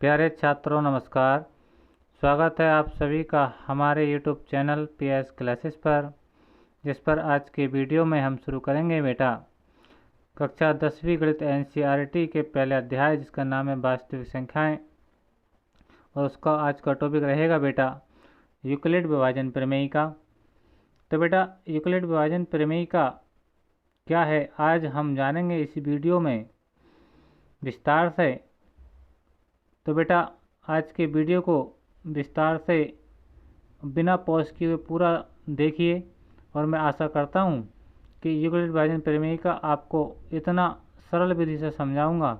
प्यारे छात्रों नमस्कार। स्वागत है आप सभी का हमारे YouTube चैनल PS क्लासेस पर, जिस पर आज के वीडियो में हम शुरू करेंगे बेटा कक्षा 10वीं गणित NCERT के पहले अध्याय, जिसका नाम है वास्तविक संख्याएं। और उसका आज का टॉपिक रहेगा बेटा यूक्लिड विभाजन प्रमेय का। तो बेटा यूक्लिड विभाजन प्रमेय का क्या है, आज हम जानेंगे इस वीडियो में विस्तार से। तो बेटा आज के वीडियो को विस्तार से बिना पॉज किए हुए पूरा देखिए, और मैं आशा करता हूँ कि यूक्लिड विभाजन प्रमेय का आपको इतना सरल विधि से समझाऊंगा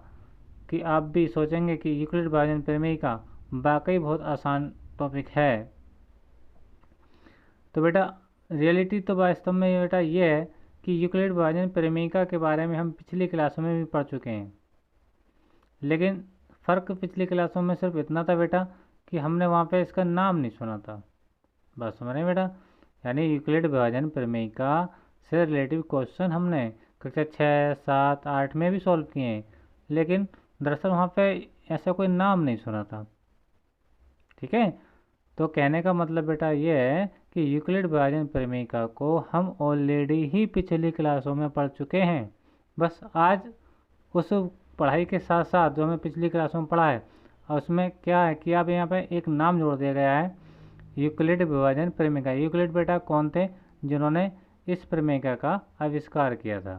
कि आप भी सोचेंगे कि यूक्लिड विभाजन प्रमेय का वाकई बहुत आसान टॉपिक है। तो बेटा रियलिटी तो वास्तव में बेटा ये है कि यूक्लिड विभाजन प्रमेय के बारे में हम पिछली क्लासों में भी पढ़ चुके हैं, लेकिन फ़र्क पिछली क्लासों में सिर्फ इतना था बेटा कि हमने वहाँ पे इसका नाम नहीं सुना था। बस समझ रहे बेटा, यानी यूक्लिड विभाजन प्रमेय का से रिलेटिव क्वेश्चन हमने कक्षा 6, 7, 8 में भी सॉल्व किए हैं, लेकिन दरअसल वहाँ पे ऐसा कोई नाम नहीं सुना था। ठीक है, तो कहने का मतलब बेटा ये है कि यूक्लिड विभाजन प्रमेय को हम ऑलरेडी ही पिछली क्लासों में पढ़ चुके हैं। बस आज उस पढ़ाई के साथ साथ जो हमें पिछली क्लासों में पढ़ा है, और उसमें क्या है कि अब यहाँ पे एक नाम जोड़ दिया गया है यूक्लिड विभाजन प्रमेय का। यूक्लिड बेटा कौन थे, जिन्होंने इस प्रमेय का आविष्कार किया था।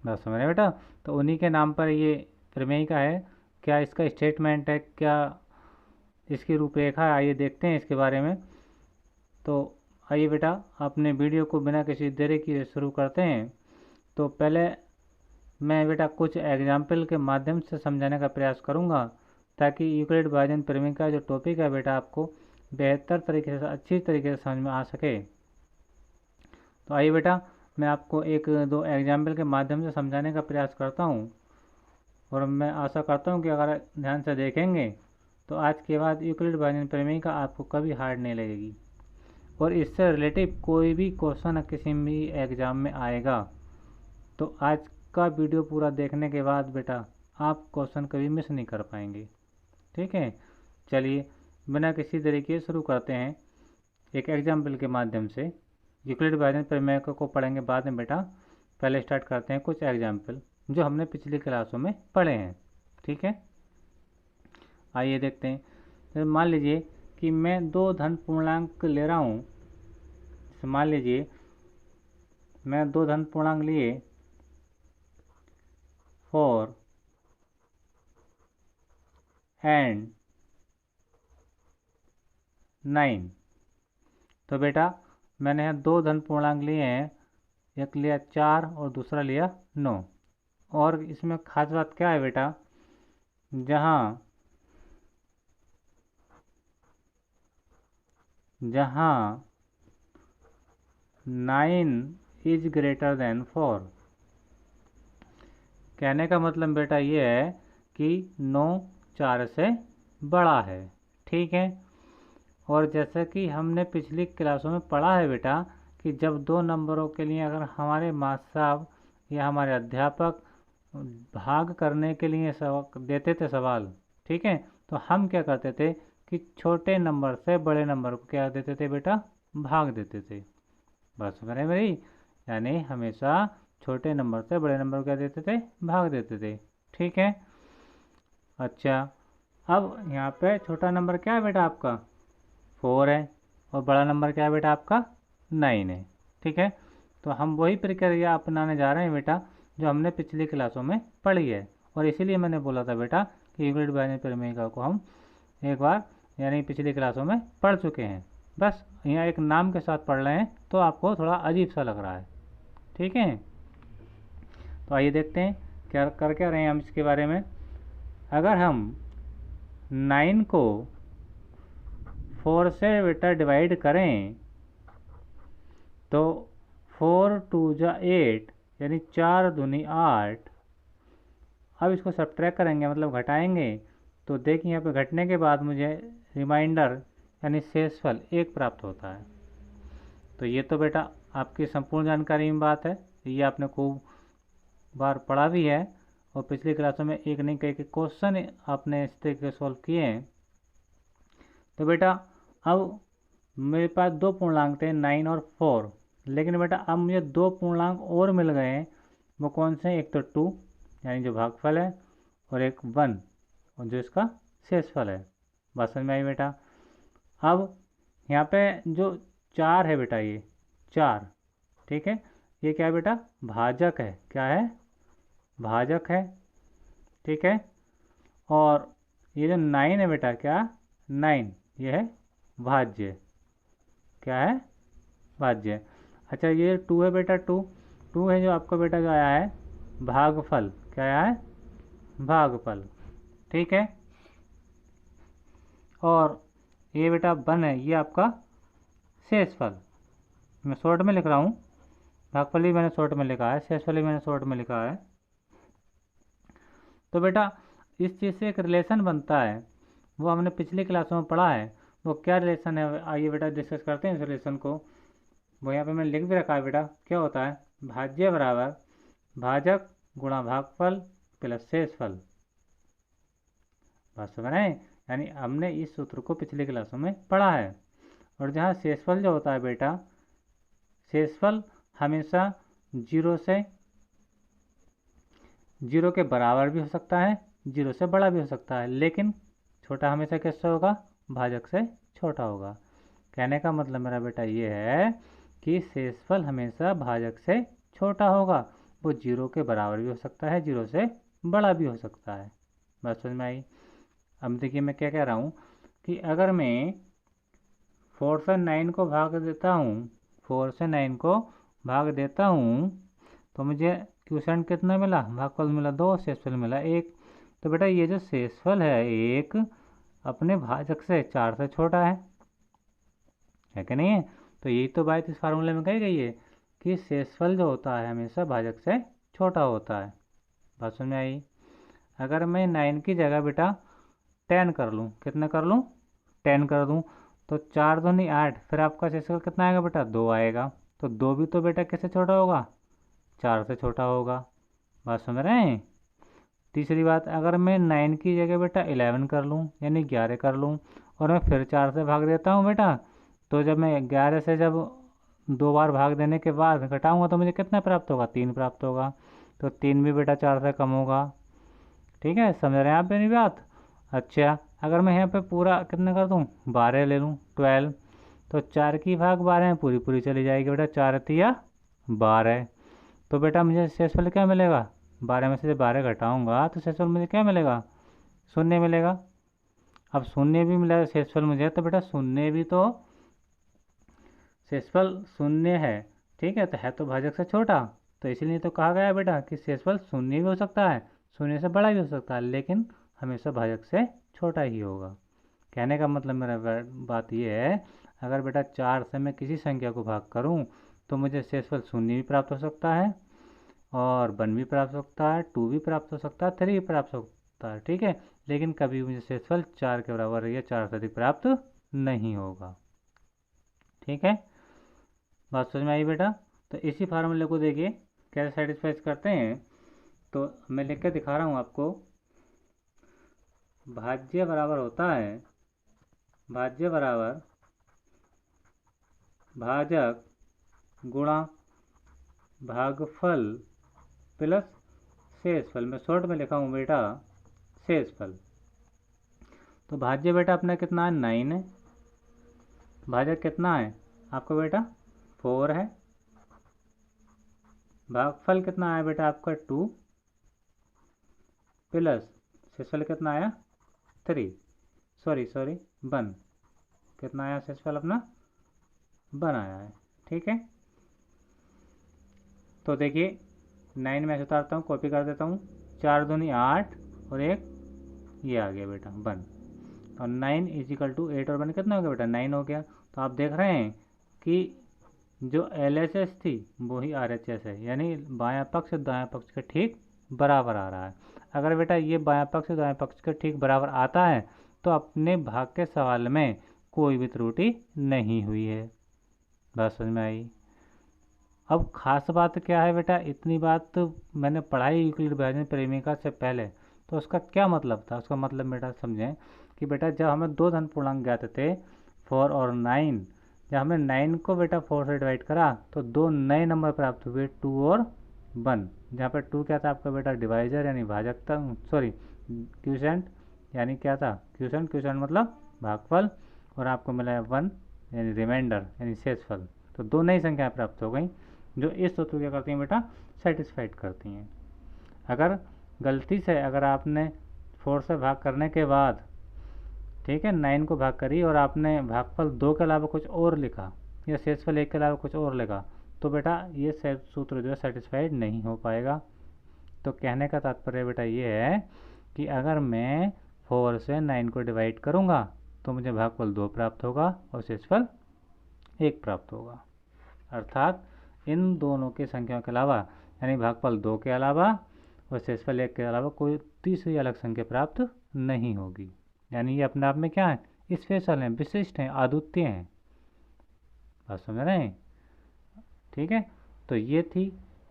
बस समझ रहे बेटा, तो उन्हीं के नाम पर ये प्रमेय का है। क्या इसका स्टेटमेंट है, क्या इसकी रूपरेखा है, आइए देखते हैं इसके बारे में। तो आइए बेटा अपने वीडियो को बिना किसी देरी के शुरू करते हैं। तो पहले मैं बेटा कुछ एग्जाम्पल के माध्यम से समझाने का प्रयास करूंगा, ताकि यूक्लिड विभाजन प्रमेय का जो टॉपिक है बेटा आपको बेहतर तरीके से, अच्छी तरीके से समझ में आ सके। तो आइए बेटा मैं आपको एक दो एग्जाम्पल के माध्यम से समझाने का प्रयास करता हूँ, और मैं आशा करता हूँ कि अगर ध्यान से देखेंगे तो आज के बाद यूक्लिड विभाजन प्रमेय का आपको कभी हार्ड नहीं लगेगी, और इससे रिलेटिव कोई भी क्वेश्चन किसी भी एग्जाम में आएगा तो आज का वीडियो पूरा देखने के बाद बेटा आप क्वेश्चन कभी मिस नहीं कर पाएंगे। ठीक है, चलिए बिना किसी तरीके शुरू करते हैं एक एग्जाम्पल के माध्यम से। यूक्लिड विभाजन प्रमेय को पढ़ेंगे बाद में बेटा, पहले स्टार्ट करते हैं कुछ एग्जाम्पल जो हमने पिछली क्लासों में पढ़े हैं। ठीक है, आइए देखते हैं। तो मान लीजिए कि मैं दो धन पूर्णांक ले रहा हूँ। मान लीजिए मैं दो धन पूर्णांक लिए 4 एंड 9। तो बेटा मैंने यहाँ दो धन पूर्णांक लिए हैं, एक लिया 4 और दूसरा लिया 9। और इसमें खास बात क्या है बेटा, जहाँ जहाँ 9 इज ग्रेटर देन 4। कहने का मतलब बेटा ये है कि 9 4 से बड़ा है। ठीक है, और जैसा कि हमने पिछली क्लासों में पढ़ा है बेटा कि जब दो नंबरों के लिए अगर हमारे मास्टर साहब या हमारे अध्यापक भाग करने के लिए देते थे सवाल, ठीक है, तो हम क्या करते थे कि छोटे नंबर से बड़े नंबर को क्या देते थे बेटा, भाग देते थे। बस मेरे मेरी, यानी हमेशा छोटे नंबर से बड़े नंबर को क्या देते थे, भाग देते थे। ठीक है, अच्छा अब यहाँ पे छोटा नंबर क्या है बेटा आपका 4 है, और बड़ा नंबर क्या है बेटा आपका 9 है। ठीक है, तो हम वही प्रक्रिया अपनाने जा रहे हैं बेटा जो हमने पिछली क्लासों में पढ़ी है, और इसीलिए मैंने बोला था बेटा कि यूक्लिड विभाजन प्रमेय को हम एक बार यानी पिछली क्लासों में पढ़ चुके हैं। बस यहाँ एक नाम के साथ पढ़ रहे हैं तो आपको थोड़ा अजीब सा लग रहा है। ठीक है, तो आइए देखते हैं क्या रहे हैं हम इसके बारे में। अगर हम 9 को 4 से बेटा डिवाइड करें तो 4 2 जा 8, यानी 4 दूनी 8। अब इसको सब्ट्रैक्ट करेंगे, मतलब घटाएंगे, तो देखिए यहाँ पे घटने के बाद मुझे रिमाइंडर यानी शेषफल 1 प्राप्त होता है। तो ये तो बेटा आपकी संपूर्ण जानकारी में बात है, ये आपने खूब बार पढ़ा भी है, और पिछली क्लासों में एक नहीं कई क्वेश्चन आपने इस तरीके से सॉल्व किए हैं। तो बेटा अब मेरे पास दो पूर्णांक थे 9 और 4, लेकिन बेटा अब मुझे दो पूर्णांक और मिल गए हैं। वो कौन से हैं? एक तो 2 यानी जो भागफल है, और एक 1 और जो इसका शेषफल है। बात समझ में आई बेटा? अब यहाँ पे जो 4 है बेटा, ये 4, ठीक है, ये क्या है बेटा? भाजक है। क्या है? भाजक है, ठीक है। और ये जो 9 है बेटा, क्या 9, ये है भाज्य। क्या है? भाज्य। अच्छा ये 2 है बेटा, 2 है जो आपका बेटा जो आया है भागफल। क्या आया है? भागफल, ठीक है। और ये बेटा 1 है, ये आपका शेषफल। मैं शॉर्ट में लिख रहा हूँ, भागफल भी मैंने शॉर्ट में लिखा है, शेषफल भी मैंने शॉर्ट में लिखा है। तो बेटा इस चीज़ से एक रिलेशन बनता है, वो हमने पिछली क्लासों में पढ़ा है। वो क्या रिलेशन है, आइए बेटा डिस्कस करते हैं इस रिलेशन को। वो यहाँ पे मैंने लिख भी रखा है बेटा। क्या होता है? भाज्य बराबर भाजक गुणा भागफल प्लस शेषफल। बात समझ रहे हैं? यानी हमने इस सूत्र को पिछली क्लासों में पढ़ा है। और जहाँ शेषफल जो होता है बेटा, शेषफल हमेशा 0 के बराबर भी हो सकता है, 0 से बड़ा भी हो सकता है, लेकिन छोटा हमेशा किससे होगा? भाजक से छोटा होगा। कहने का मतलब मेरा बेटा ये है कि शेषफल हमेशा भाजक से छोटा होगा। वो 0 के बराबर भी हो सकता है, 0 से बड़ा भी हो सकता है। बात समझ में आई? अब देखिए मैं क्या कह रहा हूँ कि अगर मैं 4 से 9 को भाग देता हूँ, 4 से 9 को भाग देता हूँ, तो मुझे क्वोशिएंट कितना मिला? भागफल मिला 2, शेषफल मिला 1। तो बेटा ये जो शेषफल है 1 अपने भाजक से 4 से छोटा है कि नहीं है? तो यही तो बात इस फार्मूले में कही गई है कि शेषफल जो होता है हमेशा भाजक से छोटा होता है। बात समझ में आई? अगर मैं 9 की जगह बेटा 10 कर लूँ, कितना कर लूँ? 10 कर दूँ, तो 4 दूनी 8, फिर आपका शेषफल कितना आएगा बेटा? 2 आएगा। तो 2 भी तो बेटा किससे छोटा होगा? 4 से छोटा होगा। बात समझ रहे हैं? तीसरी बात, अगर मैं 9 की जगह बेटा 11 कर लूँ यानी 11 कर लूँ, और मैं फिर 4 से भाग देता हूँ बेटा, तो जब मैं 11 से जब 2 बार भाग देने के बाद घटाऊँगा तो मुझे कितना प्राप्त होगा? 3 प्राप्त होगा। तो 3 भी बेटा 4 से कम होगा। ठीक है, समझ रहे हैं आप मेरी बात? अच्छा अगर मैं यहाँ पे पूरा कितना कर दूँ? 12 ले लूँ, 12, तो 4 की भाग 12 में पूरी पूरी चली जाएगी बेटा, 4 तिया 12। तो बेटा मुझे शेषफल क्या मिलेगा? 12 में से 12 घटाऊंगा तो शेषफल मुझे क्या मिलेगा? शून्य मिलेगा। अब शून्य भी मिलेगा शेषफल मुझे, तो बेटा शून्य भी तो शेषफल शून्य है, ठीक है, तो है तो भाजक से छोटा, तो इसीलिए तो कहा गया है बेटा कि शेषफल शून्य भी हो सकता है, शून्य से बड़ा भी हो सकता है, लेकिन हमेशा भाजक से छोटा ही होगा। कहने का मतलब मेरा बात ये है, अगर बेटा 4 से मैं किसी संख्या को भाग करूं तो मुझे शेषफल शून्य भी प्राप्त हो सकता है, और 1 भी प्राप्त हो सकता है, 2 भी प्राप्त हो सकता है, 3 भी प्राप्त हो सकता है, ठीक है, लेकिन कभी मुझे शेषफल 4 के बराबर या 4 से अधिक प्राप्त नहीं होगा। ठीक है, बात समझ में आई बेटा? तो इसी फार्मूले को देखिए कैसे सेटिस्फाइज करते हैं। तो मैं लिख के दिखा रहा हूँ आपको। भाज्य बराबर होता है, भाज्य बराबर भाजक गुणा भागफल प्लस शेषफल। मैं शॉर्ट में लिखा हूँ बेटा शेषफल। तो भाज्य बेटा अपना कितना है? 9 है। भाजक कितना है आपका बेटा? 4 है। भागफल कितना आया बेटा आपका? 2 प्लस शेषफल कितना आया? 3, सॉरी 1। कितना आया शेषफल अपना? 1 आया है। ठीक है, तो देखिए 9 में से उतारता हूँ, कॉपी कर देता हूँ, 4 दूनी 8 और 1 ये आ गया बेटा 1, और 9 इजिकल टू 8 और 1 कितना हो गया बेटा? 9 हो गया। तो आप देख रहे हैं कि जो LHS थी वही RHS है, यानी बायां पक्ष दायां पक्ष के ठीक बराबर आ रहा है। अगर बेटा ये बायां पक्ष दायां पक्ष के ठीक बराबर आता है तो अपने भाग के सवाल में कोई भी त्रुटि नहीं हुई है। बात समझ में आई? अब खास बात क्या है बेटा, इतनी बात तो मैंने पढ़ाई यूक्लिड विभाजन परिमेयिका से पहले, तो उसका क्या मतलब था? उसका मतलब बेटा समझें कि बेटा जब हमें दो धन पूर्णांक ज्ञात थे 4 और 9, जब हमने 9 को बेटा 4 से डिवाइड करा तो दो नए नंबर प्राप्त हुए 2 और 1, जहाँ पर 2 क्या था आपका बेटा डिवाइजर यानी भाजक था, सॉरी क्यूसेंट, यानी क्या था क्यूसेंट, क्यूसेंट मतलब भागफल, और आपको मिला है 1 यानी रिमाइंडर यानी शेषफल। तो दो नई संख्याएं प्राप्त हो गई जो इस सूत्र क्या करती हैं बेटा, सेटिस्फाइड करती हैं। अगर गलती से अगर आपने 4 से भाग करने के बाद, ठीक है, 9 को भाग करी और आपने भागफल 2 के अलावा कुछ और लिखा या शेषफल 1 के अलावा कुछ और लिखा, तो बेटा ये सूत्र जो है सेटिस्फाइड नहीं हो पाएगा। तो कहने का तात्पर्य बेटा ये है कि अगर मैं 4 से 9 को डिवाइड करूँगा तो मुझे भागफल 2 प्राप्त होगा और शेषफल 1 प्राप्त होगा। अर्थात इन दोनों की संख्याओं के अलावा यानी भागफल 2 के अलावा और शेषफल 1 के अलावा कोई तीसरी अलग संख्या प्राप्त नहीं होगी। यानी ये अपने आप में क्या है, स्पेशल हैं, विशिष्ट हैं, अद्वितीय हैं। बात समझ रहे हैं? ठीक है, तो ये थी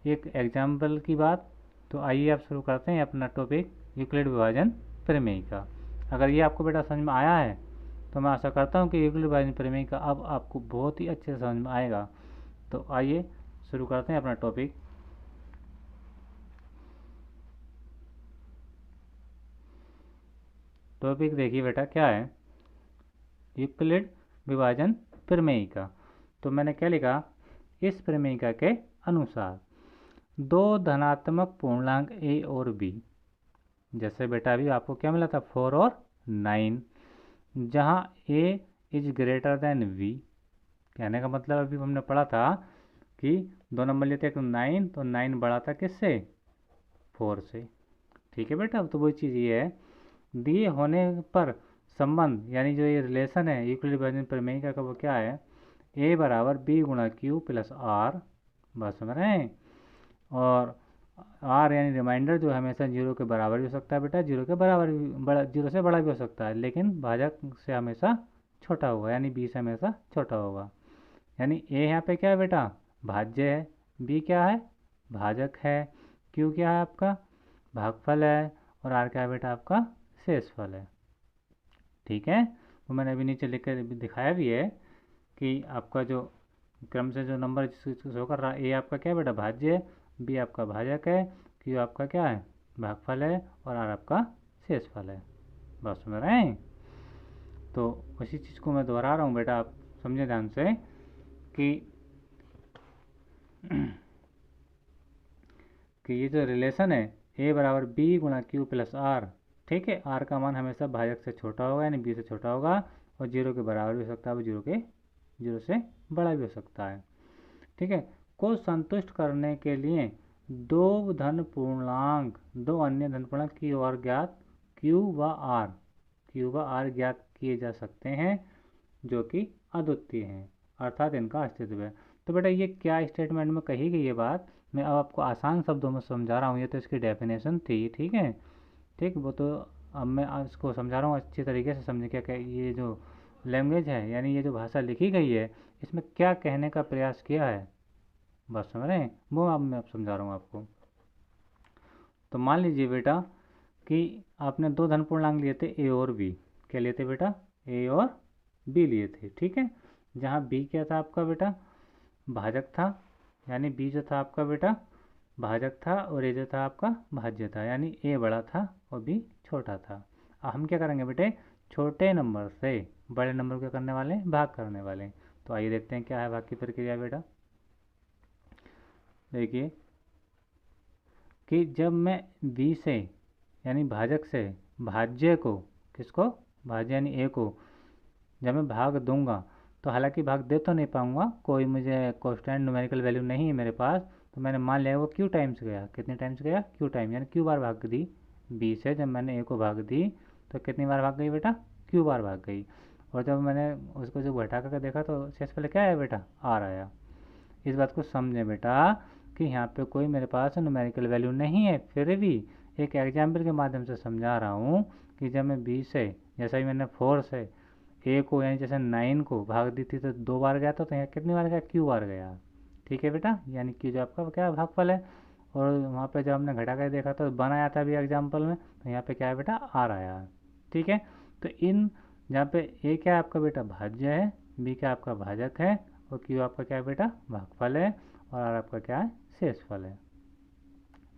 एक एग्जाम्पल की बात। तो आइए आप शुरू करते हैं अपना टॉपिक यूक्लिड विभाजन प्रमेयिका। अगर ये आपको बेटा समझ में आया है तो मैं आशा करता हूँ कि यूक्लिड विभाजन प्रमेयिका अब आपको बहुत ही अच्छे से समझ में आएगा। तो आइए शुरू करते हैं अपना टॉपिक। टॉपिक देखिए बेटा क्या है, यूक्लिड विभाजन प्रमेयिका। तो मैंने क्या लिखा, इस प्रमेयिका के अनुसार दो धनात्मक पूर्णांक ए और बी, जैसे बेटा अभी आपको क्या मिला था 4 और 9, जहाँ ए इज ग्रेटर देन वी, कहने का मतलब अभी हमने पढ़ा था कि दो नंबर लिए थे, एक 9, तो 9 बड़ा था किससे, 4 से। ठीक है बेटा, तो वही चीज़ ये है, दिए होने पर संबंध यानी जो ये रिलेशन है यूक्लिड विभाजन प्रमेयिका का वो क्या है, ए बराबर बी गुणा क्यू प्लस आर, बात समझ रहे हैं, और आर यानी रिमाइंडर जो हमेशा जीरो के बराबर भी हो सकता है बेटा, जीरो के बराबर भी, बड़ा जीरो से बड़ा भी हो सकता है, लेकिन भाजक से हमेशा छोटा होगा, यानी बी से हमेशा छोटा होगा। यानी ए यहाँ पे क्या है बेटा, भाज्य है, बी क्या है, भाजक है, क्यू क्या है आपका, भागफल है, और आर क्या है बेटा आपका, शेषफल है। ठीक है, वो मैंने अभी नीचे लिख कर दिखाया भी है कि आपका जो क्रम से जो नंबर शो कर रहा है, ए आपका क्या है बेटा, भाज्य है, बी आपका भाजक है, क्यू आपका क्या है, भागफल है, और आर आपका शेषफल है। बात समझ रहे हैं? तो उसी चीज़ को मैं दोहरा रहा हूँ बेटा, आप समझे ध्यान से कि कि ये जो रिलेशन है ए बराबर बी गुणा क्यू प्लस आर, ठीक है, आर का मान हमेशा भाजक से छोटा होगा यानी बी से छोटा होगा, और जीरो के बराबर भी हो सकता है, वो जीरो से बड़ा भी हो सकता है। ठीक है, को संतुष्ट करने के लिए दो धन पूर्णांक, दो अन्य धन पूर्णांक की और ज्ञात क्यू व आर ज्ञात किए जा सकते हैं जो कि अद्वितीय हैं, अर्थात इनका अस्तित्व है। तो बेटा ये क्या स्टेटमेंट में कही गई ये बात, मैं अब आपको आसान शब्दों में समझा रहा हूँ, ये तो इसकी डेफिनेशन थी, ठीक है, ठीक, वो तो अब मैं इसको समझा रहा हूँ अच्छी तरीके से समझे, क्या ये जो लैंग्वेज है यानी ये जो भाषा लिखी गई है इसमें क्या कहने का प्रयास किया है, बस समझ रहे हैं, वो अब मैं समझा रहा हूँ आपको। तो मान लीजिए बेटा कि आपने दो धन पूर्णांक लिए थे ए और बी, क्या लिए थे बेटा, ए और बी लिए थे, ठीक है, जहाँ बी क्या था आपका बेटा, भाजक था, यानी बी जो था आपका बेटा भाजक था, और ए जो था आपका भाज्य था, यानी ए बड़ा था और बी छोटा था। अब हम क्या करेंगे बेटे, छोटे नंबर से बड़े नंबर को करने वाले, भाग करने वाले। तो आइए देखते हैं क्या है भाग की प्रक्रिया बेटा। देखिए कि जब मैं बी से यानी भाजक से भाज्य को, किसको, भाज्य यानी ए को जब मैं भाग दूंगा, तो हालांकि भाग दे तो नहीं पाऊंगा, कोई मुझे कॉन्स्टेंट न्यूमेरिकल वैल्यू नहीं है मेरे पास, तो मैंने मान लिया वो क्यू टाइम्स गया, कितने टाइम्स गया, क्यू टाइम, यानी क्यू बार भाग दी बी से, जब मैंने ए को भाग दी तो कितनी बार भाग गई बेटा, क्यू बार भाग गई, और जब मैंने उसको जो घटा कर देखा तो शेष पहले क्या आया बेटा, आर आया। इस बात को समझे बेटा कि यहाँ पे कोई मेरे पास न्यूमेरिकल वैल्यू नहीं है, फिर भी एक एग्जाम्पल के माध्यम से समझा रहा हूँ कि जब मैं बी से, जैसा ही मैंने 4 से ए को यानी जैसे 9 को भाग दी थी तो 2 बार गया था, तो यहाँ कितनी बार गया, क्यू बार गया, ठीक है बेटा, यानी कि जो आपका क्या भागफल है। और वहाँ पे जब हमने घटा कर देखा तो बनाया था भी एग्जाम्पल में, तो यहाँ पे क्या है बेटा, आर आया है। ठीक है, तो इन जहाँ पे ए क्या है आपका बेटा भाज्य है, बी क्या आपका भाजक है, और क्यू आपका क्या है बेटा भागफल है, और आर आपका क्या है शेषफल है।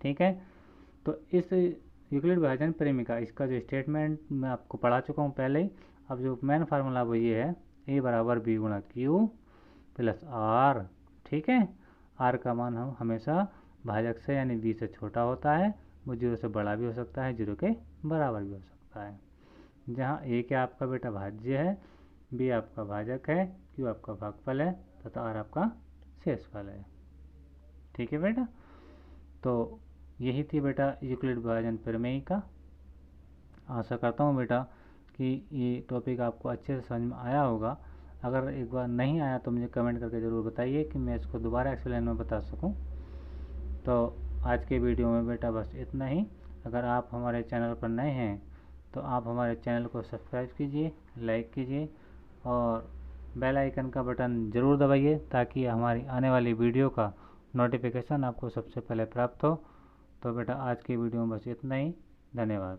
ठीक है, तो इस यूक्लिड विभाजन प्रेमिका इसका जो स्टेटमेंट मैं आपको पढ़ा चुका हूँ पहले ही। अब जो मेन फार्मूला वो ये है, ए बराबर बी गुणा क्यू प्लस आर। ठीक है, आर का मान हम हमेशा भाजक से यानी बी से छोटा होता है, वो जीरो से बड़ा भी हो सकता है, जीरो के बराबर भी हो सकता है। जहाँ ए क्या आपका बेटा भाज्य है, बी आपका भाजक है, क्यू आपका भागफल है, तथा आर आपका शेषफल है। ठीक है बेटा, तो यही थी बेटा यूक्लिड विभाजन प्रमेय का। आशा करता हूँ बेटा कि ये टॉपिक आपको अच्छे से समझ में आया होगा। अगर एक बार नहीं आया तो मुझे कमेंट करके ज़रूर बताइए कि मैं इसको दोबारा एक्सप्लेन में बता सकूँ। तो आज के वीडियो में बेटा बस इतना ही। अगर आप हमारे चैनल पर नए हैं तो आप हमारे चैनल को सब्सक्राइब कीजिए, लाइक कीजिए और बेल आइकन का बटन ज़रूर दबाइए ताकि हमारी आने वाली वीडियो का नोटिफिकेशन आपको सबसे पहले प्राप्त हो। तो बेटा आज की वीडियो में बस इतना ही। धन्यवाद।